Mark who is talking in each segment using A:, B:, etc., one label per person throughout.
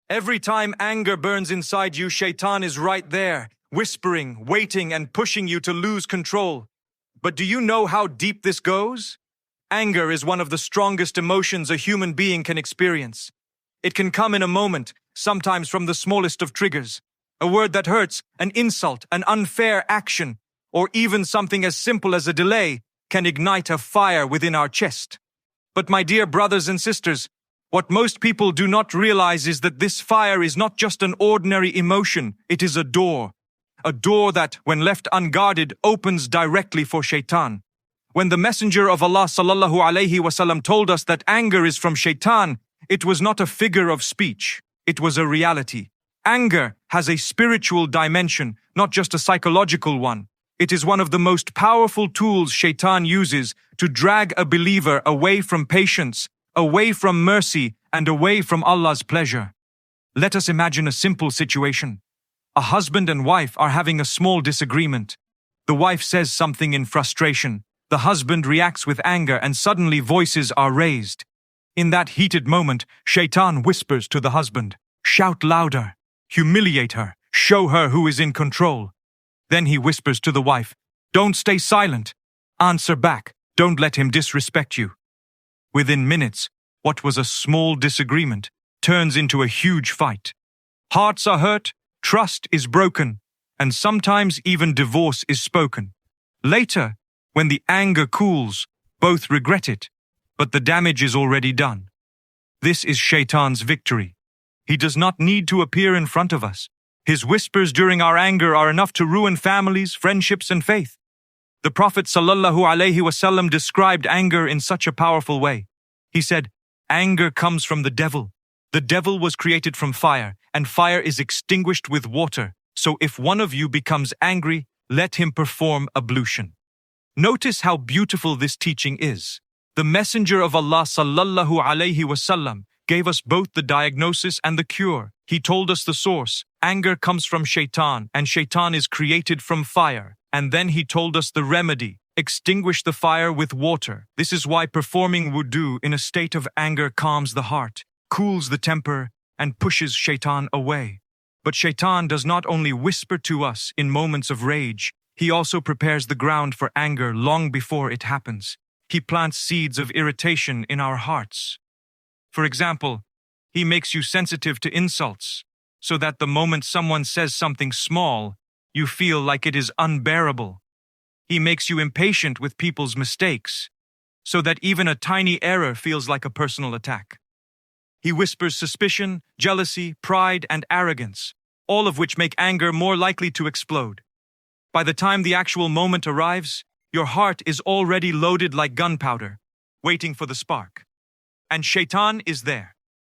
A: Every time anger burns inside you, Shayṭān is right there, whispering, waiting, and pushing you to lose control. But do you know how deep this goes? Anger is one of the strongest emotions a human being can experience. It can come in a moment, sometimes from the smallest of triggers. A word that hurts, an insult, an unfair action, or even something as simple as a delay can ignite a fire within our chest. But my dear brothers and sisters, what most people do not realize is that this fire is not just an ordinary emotion, it is a door. A door that, when left unguarded, opens directly for Shayṭān. When the Messenger of Allah ﷺ told us that anger is from Shayṭān, it was not a figure of speech, it was a reality. Anger has a spiritual dimension, not just a psychological one. It is one of the most powerful tools Shayṭān uses to drag a believer away from patience, away from mercy, and away from Allah's pleasure. Let us imagine a simple situation. A husband and wife are having a small disagreement. The wife says something in frustration. The husband reacts with anger and suddenly voices are raised. In that heated moment, Shayṭān whispers to the husband, "Shout louder, humiliate her, show her who is in control." Then he whispers to the wife, "Don't stay silent, answer back, don't let him disrespect you." Within minutes, what was a small disagreement turns into a huge fight. Hearts are hurt, trust is broken, and sometimes even divorce is spoken. Later, when the anger cools, both regret it, but the damage is already done. This is Shayṭān's victory. He does not need to appear in front of us. His whispers during our anger are enough to ruin families, friendships, and faith. The Prophet ﷺ described anger in such a powerful way. He said, "Anger comes from the devil. The devil was created from fire, and fire is extinguished with water. So if one of you becomes angry, let him perform ablution." Notice how beautiful this teaching is. The Messenger of Allah ﷺ gave us both the diagnosis and the cure. He told us the source. Anger comes from Shayṭān, and Shayṭān is created from fire. And then he told us the remedy. Extinguish the fire with water. This is why performing wudu in a state of anger calms the heart, cools the temper, and pushes Shayṭān away. But Shayṭān does not only whisper to us in moments of rage, he also prepares the ground for anger long before it happens. He plants seeds of irritation in our hearts. For example, he makes you sensitive to insults, so that the moment someone says something small, you feel like it is unbearable. He makes you impatient with people's mistakes, so that even a tiny error feels like a personal attack. He whispers suspicion, jealousy, pride, and arrogance, all of which make anger more likely to explode. By the time the actual moment arrives, your heart is already loaded like gunpowder, waiting for the spark. And Shayṭān is there,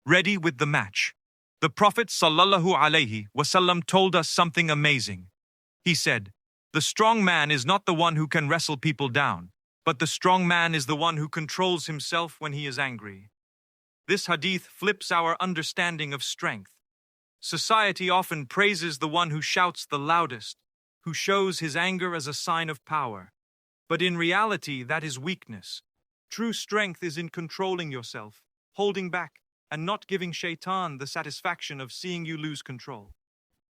A: ready with the match. The Prophet ﷺ told us something amazing. He said, "The strong man is not the one who can wrestle people down, but the strong man is the one who controls himself when he is angry." This hadith flips our understanding of strength. Society often praises the one who shouts the loudest, who shows his anger as a sign of power. But in reality, that is weakness. True strength is in controlling yourself, holding back, and not giving Shayṭān the satisfaction of seeing you lose control.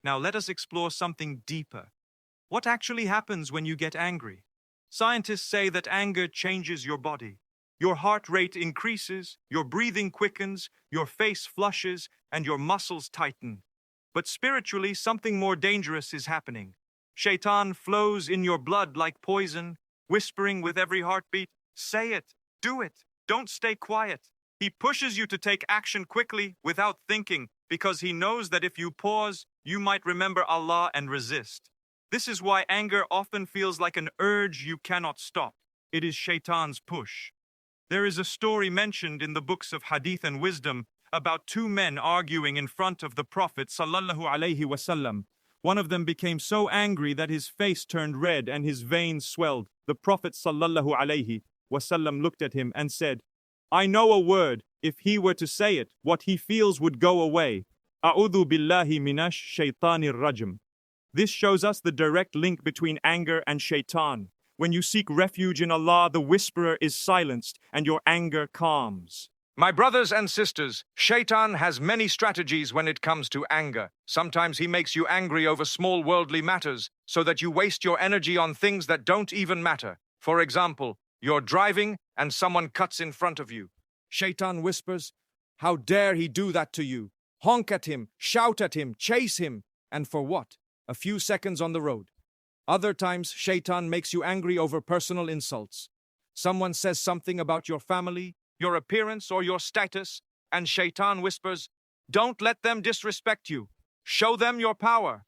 A: Now let us explore something deeper. What actually happens when you get angry? Scientists say that anger changes your body. Your heart rate increases, your breathing quickens, your face flushes, and your muscles tighten. But spiritually, something more dangerous is happening. Shayṭān flows in your blood like poison, whispering with every heartbeat, "Say it, do it, don't stay quiet." He pushes you to take action quickly without thinking, because he knows that if you pause, you might remember Allah and resist. This is why anger often feels like an urge you cannot stop. It is Shayṭān's push. There is a story mentioned in the books of hadith and wisdom about two men arguing in front of the Prophet ﷺ. One of them became so angry that his face turned red and his veins swelled. The Prophet ﷺ looked at him and said, "I know a word. If he were to say it, what he feels would go away. A'udhu billahi minash shaytanir rajim." This shows us the direct link between anger and Shayṭān. When you seek refuge in Allah, the whisperer is silenced and your anger calms. My brothers and sisters, Shayṭān has many strategies when it comes to anger. Sometimes he makes you angry over small worldly matters, so that you waste your energy on things that don't even matter. For example, you're driving and someone cuts in front of you. Shayṭān whispers, "How dare he do that to you?" Honk at him, shout at him, chase him. And for what? A few seconds on the road. Other times, Shayṭān makes you angry over personal insults. Someone says something about your family, your appearance, or your status, and Shayṭān whispers, "Don't let them disrespect you. Show them your power."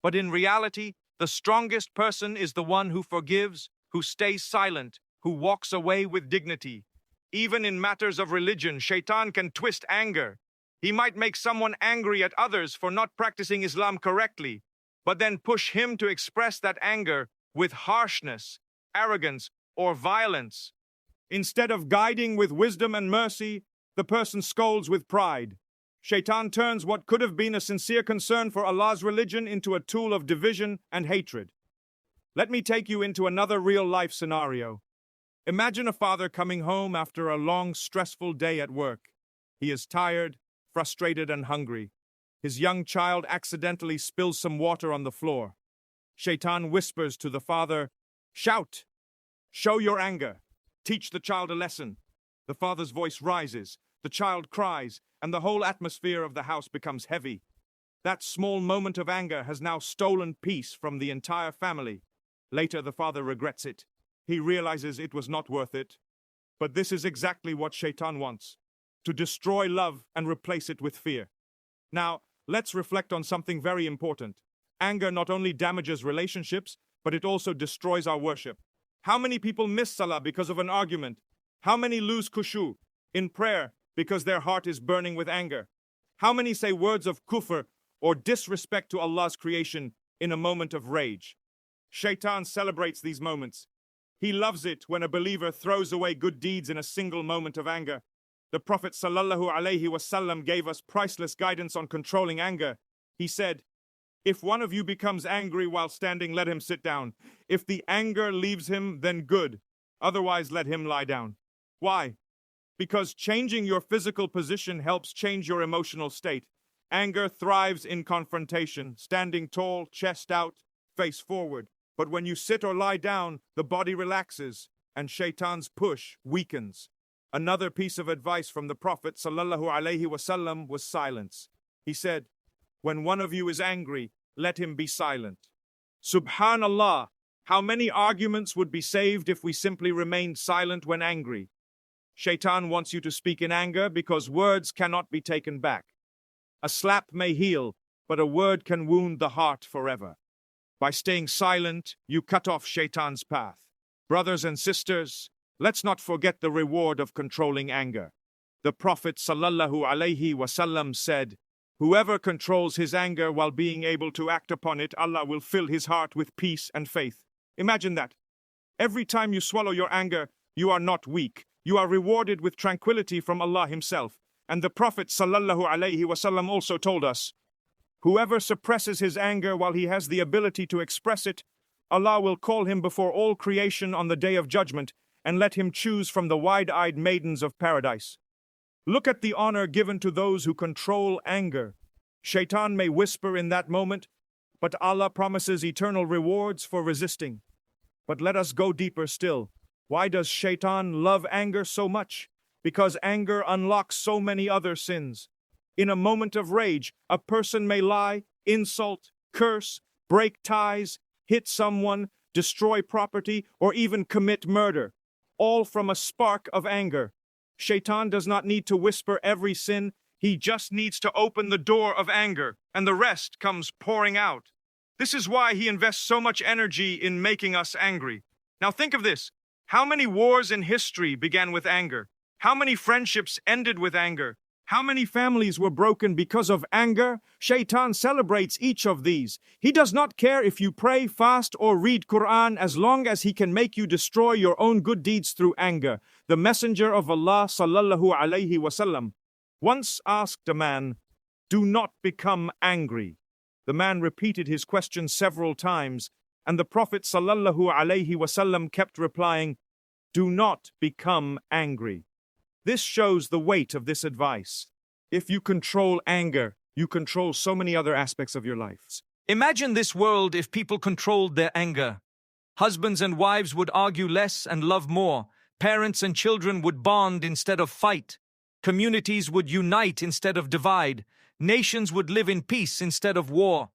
A: But in reality, the strongest person is the one who forgives, who stays silent, who walks away with dignity. Even in matters of religion, Shayṭān can twist anger. He might make someone angry at others for not practicing Islam correctly, but then push him to express that anger with harshness, arrogance, or violence. Instead of guiding with wisdom and mercy, the person scolds with pride. Shayṭān turns what could have been a sincere concern for Allah's religion into a tool of division and hatred. Let me take you into another real-life scenario. Imagine a father coming home after a long, stressful day at work. He is tired, frustrated, and hungry. His young child accidentally spills some water on the floor. Shayṭān whispers to the father, "Shout! Show your anger! Teach the child a lesson." The father's voice rises, the child cries, and the whole atmosphere of the house becomes heavy. That small moment of anger has now stolen peace from the entire family. Later, the father regrets it. He realizes it was not worth it. But this is exactly what Shayṭān wants, to destroy love and replace it with fear. Now, let's reflect on something very important. Anger not only damages relationships, but it also destroys our worship. How many people miss Salah because of an argument? How many lose khushu in prayer because their heart is burning with anger? How many say words of kufr or disrespect to Allah's creation in a moment of rage? Shayṭān celebrates these moments. He loves it when a believer throws away good deeds in a single moment of anger. The Prophet ﷺ gave us priceless guidance on controlling anger. He said, "If one of you becomes angry while standing, let him sit down. If the anger leaves him, then good. Otherwise, let him lie down." Why? Because changing your physical position helps change your emotional state. Anger thrives in confrontation, standing tall, chest out, face forward. But when you sit or lie down, the body relaxes, and Shayṭān's push weakens. Another piece of advice from the Prophet ﷺ was silence. He said, "When one of you is angry, let him be silent." Subhanallah, how many arguments would be saved if we simply remained silent when angry? Shayṭān wants you to speak in anger because words cannot be taken back. A slap may heal, but a word can wound the heart forever. By staying silent, you cut off Shayṭān's path. Brothers and sisters, let's not forget the reward of controlling anger. The Prophet ﷺ said, "Whoever controls his anger while being able to act upon it, Allah will fill his heart with peace and faith." Imagine that. Every time you swallow your anger, you are not weak. You are rewarded with tranquility from Allah Himself. And the Prophet ﷺ also told us, "Whoever suppresses his anger while he has the ability to express it, Allah will call him before all creation on the Day of Judgment and let him choose from the wide-eyed maidens of paradise." Look at the honor given to those who control anger. Shayṭān may whisper in that moment, but Allah promises eternal rewards for resisting. But let us go deeper still. Why does Shayṭān love anger so much? Because anger unlocks so many other sins. In a moment of rage, a person may lie, insult, curse, break ties, hit someone, destroy property, or even commit murder, all from a spark of anger. Shayṭān does not need to whisper every sin, he just needs to open the door of anger, and the rest comes pouring out. This is why he invests so much energy in making us angry. Now think of this. How many wars in history began with anger? How many friendships ended with anger? How many families were broken because of anger? Shayṭān celebrates each of these. He does not care if you pray, fast, or read Quran as long as he can make you destroy your own good deeds through anger. The Messenger of Allah ﷺ once asked a man, "Do not become angry." The man repeated his question several times, and the Prophet ﷺ kept replying, "Do not become angry."
B: This shows the weight of this advice. If you control anger, you control so many other aspects of your lives.
A: Imagine this world if people controlled their anger. Husbands and wives would argue less and love more. Parents and children would bond instead of fight. Communities would unite instead of divide. Nations would live in peace instead of war.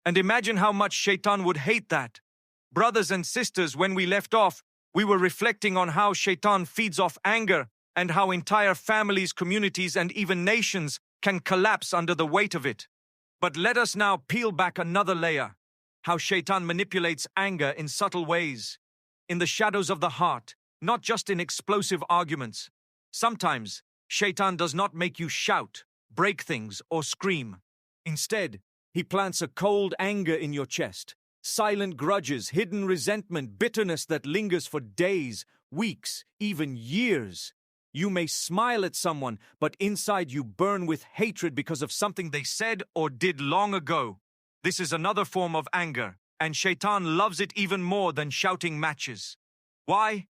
A: And imagine how much Shayṭān would hate that. Brothers and sisters, when we left off, we were reflecting on how Shayṭān feeds off anger and how entire families, communities, and even nations can collapse under the weight of it. But let us now peel back another layer. How Shayṭān manipulates anger in subtle ways. In the shadows of the heart, not just in explosive arguments. Sometimes, Shayṭān does not make you shout, break things, or scream. Instead, he plants a cold anger in your chest. Silent grudges, hidden resentment, bitterness that lingers for days, weeks, even years. You may smile at someone, but inside you burn with hatred because of something they said or did long ago. This is another form of anger, and Shayṭān loves it even more than shouting matches. Why?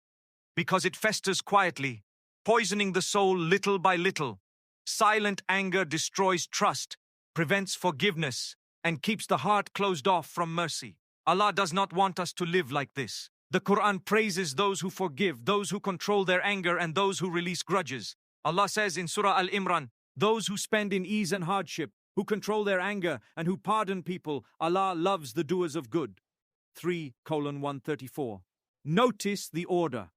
A: Because it festers quietly, poisoning the soul little by little. Silent anger destroys trust, prevents forgiveness, and keeps the heart closed off from mercy. Allah does not want us to live like this. The Quran praises those who forgive, those who control their anger, and those who release grudges. Allah says in Surah Al-Imran, those who spend in ease and hardship, who control their anger, and who pardon people, Allah loves the doers of good. 3:134. Notice the order.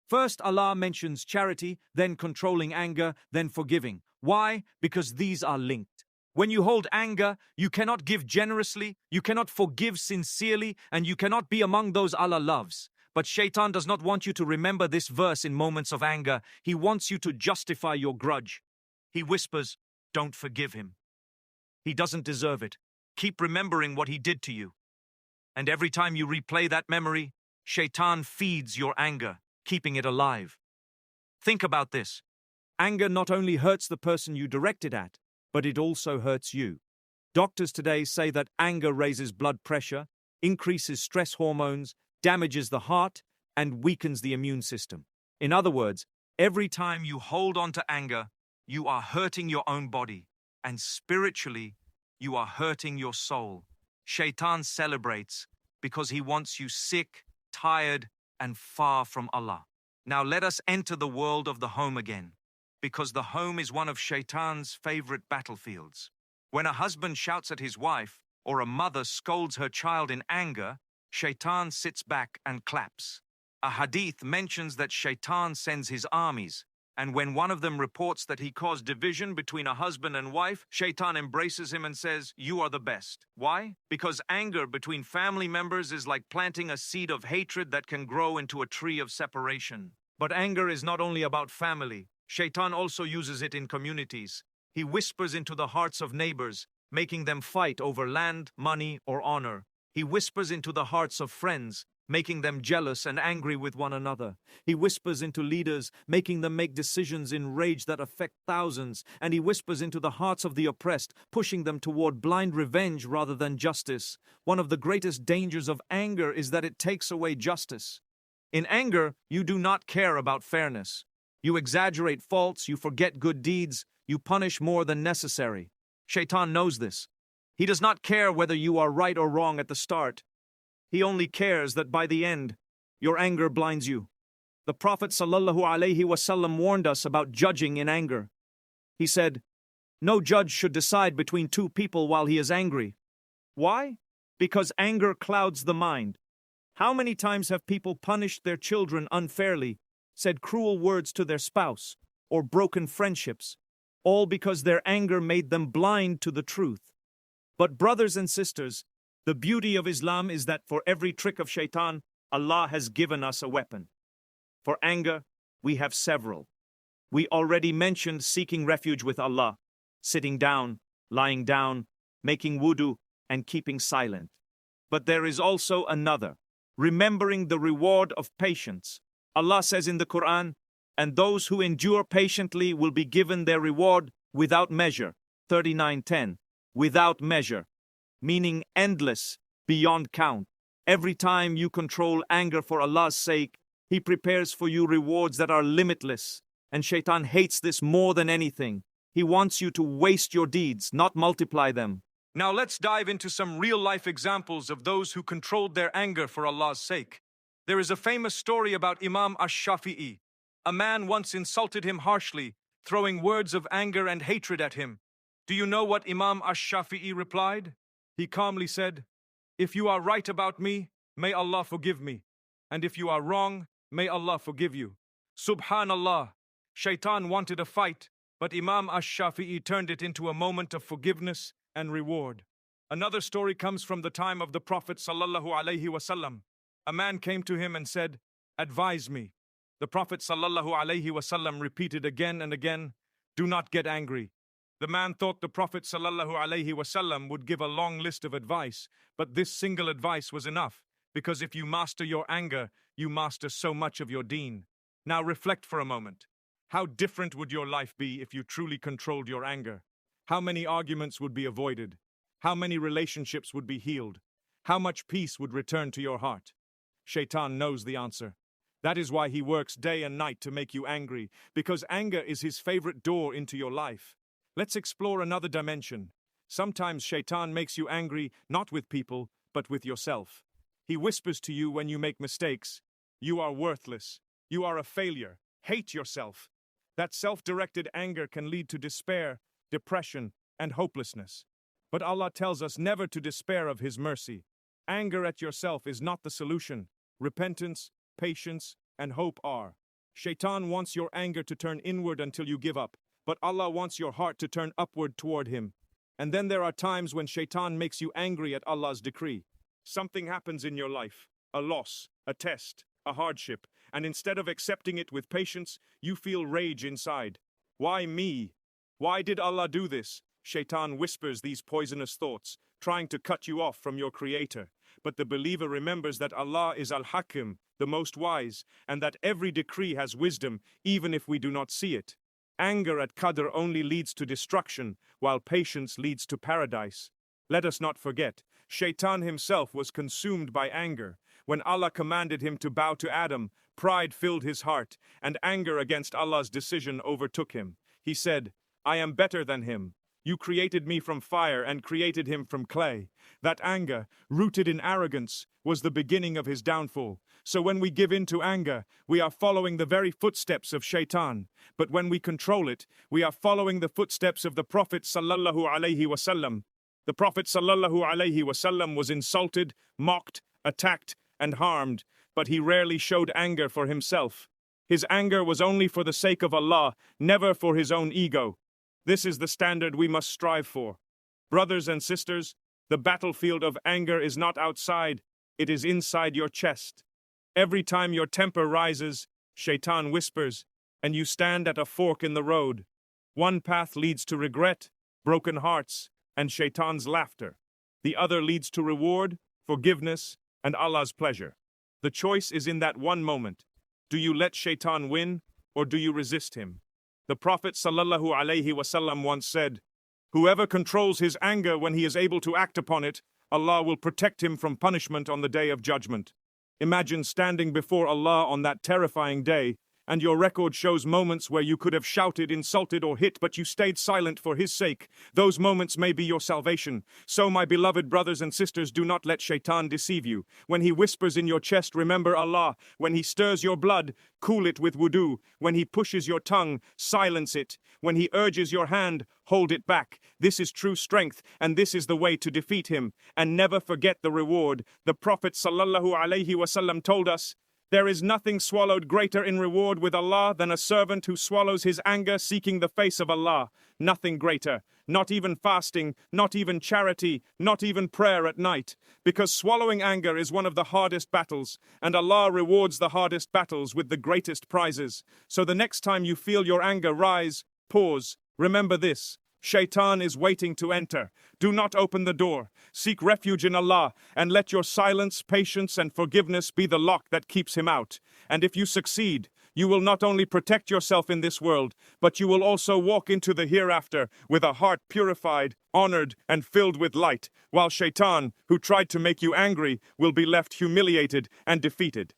A: First, Allah mentions charity, then controlling anger, then forgiving. Why? Because these are linked. When you hold anger, you cannot give generously, you cannot forgive sincerely, and you cannot be among those Allah loves. But Shayṭān does not want you to remember this verse in moments of anger. He wants you to justify your grudge. He whispers, don't forgive him. He doesn't deserve it. Keep remembering what he did to you. And every time you replay that memory, Shayṭān feeds your anger, keeping it alive. Think about this. Anger not only hurts the person you direct it at, but it also hurts you. Doctors today say that anger raises blood pressure, increases stress hormones, damages the heart, and weakens the immune system. In other words, every time you hold on to anger, you are hurting your own body, and spiritually, you are hurting your soul. Shayṭān celebrates because he wants you sick, tired, and far from Allah. Now let us enter the world of the home again, because the home is one of Shayṭān's favorite battlefields. When a husband shouts at his wife, or a mother scolds her child in anger, Shayṭān sits back and claps. A hadith mentions that Shayṭān sends his armies, and when one of them reports that he caused division between a husband and wife, Shayṭān embraces him and says, "You are the best." Why? Because anger between family members is like planting a seed of hatred that can grow into a tree of separation. But anger is not only about family. Shayṭān also uses it in communities. He whispers into the hearts of neighbors, making them fight over land, money, or honor. He whispers into the hearts of friends, making them jealous and angry with one another. He whispers into leaders, making them make decisions in rage that affect thousands. And he whispers into the hearts of the oppressed, pushing them toward blind revenge rather than justice. One of the greatest dangers of anger is that it takes away justice. In anger, you do not care about fairness. You exaggerate faults, you forget good deeds, you punish more than necessary. Shayṭān knows this. He does not care whether you are right or wrong at the start. He only cares that by the end, your anger blinds you. The Prophet ﷺ warned us about judging in anger. He said, "No judge should decide between two people while he is angry." Why? Because anger clouds the mind. How many times have people punished their children unfairly, said cruel words to their spouse, or broken friendships, all because their anger made them blind to the truth? But brothers and sisters, the beauty of Islam is that for every trick of Shayṭān, Allah has given us a weapon. For anger, we have several. We already mentioned seeking refuge with Allah, sitting down, lying down, making wudu, and keeping silent. But there is also another, remembering the reward of patience. Allah says in the Quran, "And those who endure patiently will be given their reward without measure." 39:10. Without measure, meaning endless, beyond count. Every time you control anger for Allah's sake, He prepares for you rewards that are limitless.
B: And Shayṭān hates this more than anything. He wants you to waste your deeds, not multiply them.
A: Now let's dive into some real-life examples of those who controlled their anger for Allah's sake. There is a famous story about Imam Ash-Shafi'i. A man once insulted him harshly, throwing words of anger and hatred at him. Do you know what Imam Ash-Shafi'i replied? He calmly said, "If you are right about me, may Allah forgive me. And if you are wrong, may Allah forgive you." Subhanallah. Shayṭān wanted a fight, but Imam Ash-Shafi'i turned it into a moment of forgiveness and reward. Another story comes from the time of the Prophet ﷺ. A man came to him and said, "Advise me." The Prophet ﷺ repeated again and again, "Do not get angry." The man thought the Prophet ﷺ would give a long list of advice, but this single advice was enough, because if you master your anger, you master so much of your deen. Now reflect for a moment. How different would your life be if you truly controlled your anger? How many arguments would be avoided? How many relationships would be healed? How much peace would return to your heart? Shayṭān knows the answer. That is why he works day and night to make you angry, because anger is his favorite door into your life. Let's explore another dimension. Sometimes Shayṭān makes you angry not with people, but with yourself. He whispers to you when you make mistakes, "You are worthless. You are a failure. Hate yourself." That self-directed anger can lead to despair, depression, and hopelessness. But Allah tells us never to despair of His mercy. Anger at yourself is not the solution. Repentance, patience, and hope are. Shayṭān wants your anger to turn inward until you give up, but Allah wants your heart to turn upward toward Him. And then there are times when Shayṭān makes you angry at Allah's decree. Something happens in your life, a loss, a test, a hardship, and instead of accepting it with patience, you feel rage inside. Why me? Why did Allah do this? Shayṭān whispers these poisonous thoughts, trying to cut you off from your Creator. But the believer remembers that Allah is Al-Hakim, the most wise, and that every decree has wisdom, even if we do not see it. Anger at Qadr only leads to destruction, while patience leads to paradise. Let us not forget, Shayṭān himself was consumed by anger. When Allah commanded him to bow to Adam, pride filled his heart, and anger against Allah's decision overtook him. He said, "I am better than him. You created me from fire and created him from clay." That anger, rooted in arrogance, was the beginning of his downfall. So when we give in to anger, we are following the very footsteps of Shayṭān. But when we control it, we are following the footsteps of the Prophet ﷺ. The Prophet ﷺ was insulted, mocked, attacked, and harmed, but he rarely showed anger for himself. His anger was only for the sake of Allah, never for his own ego. This is the standard we must strive for. Brothers and sisters, the battlefield of anger is not outside, it is inside your chest. Every time your temper rises, Shayṭān whispers, and you stand at a fork in the road. One path leads to regret, broken hearts, and Shayṭān's laughter. The other leads to reward, forgiveness, and Allah's pleasure. The choice is in that one moment. Do you let Shayṭān win, or do you resist him? The Prophet ﷺ once said, "Whoever controls his anger when he is able to act upon it, Allah will protect him from punishment on the day of judgment." Imagine standing before Allah on that terrifying day, and your record shows moments where you could have shouted, insulted, or hit, but you stayed silent for His sake. Those moments may be your salvation. So, my beloved brothers and sisters, do not let Shayṭān deceive you. When he whispers in your chest, remember Allah. When he stirs your blood, cool it with wudu. When he pushes your tongue, silence it. When he urges your hand, hold it back. This is true strength, and this is the way to defeat him. And never forget the reward. The Prophet ﷺ told us, "There is nothing swallowed greater in reward with Allah than a servant who swallows his anger seeking the face of Allah. Nothing greater, not even fasting, not even charity, not even prayer at night. Because swallowing anger is one of the hardest battles, and Allah rewards the hardest battles with the greatest prizes. So the next time you feel your anger rise, pause, remember this. Shayṭān is waiting to enter. Do not open the door. Seek refuge in Allah, and let your silence, patience, and forgiveness be the lock that keeps him out. And if you succeed, you will not only protect yourself in this world, but you will also walk into the hereafter with a heart purified, honored, and filled with light, while Shayṭān, who tried to make you angry, will be left humiliated and defeated.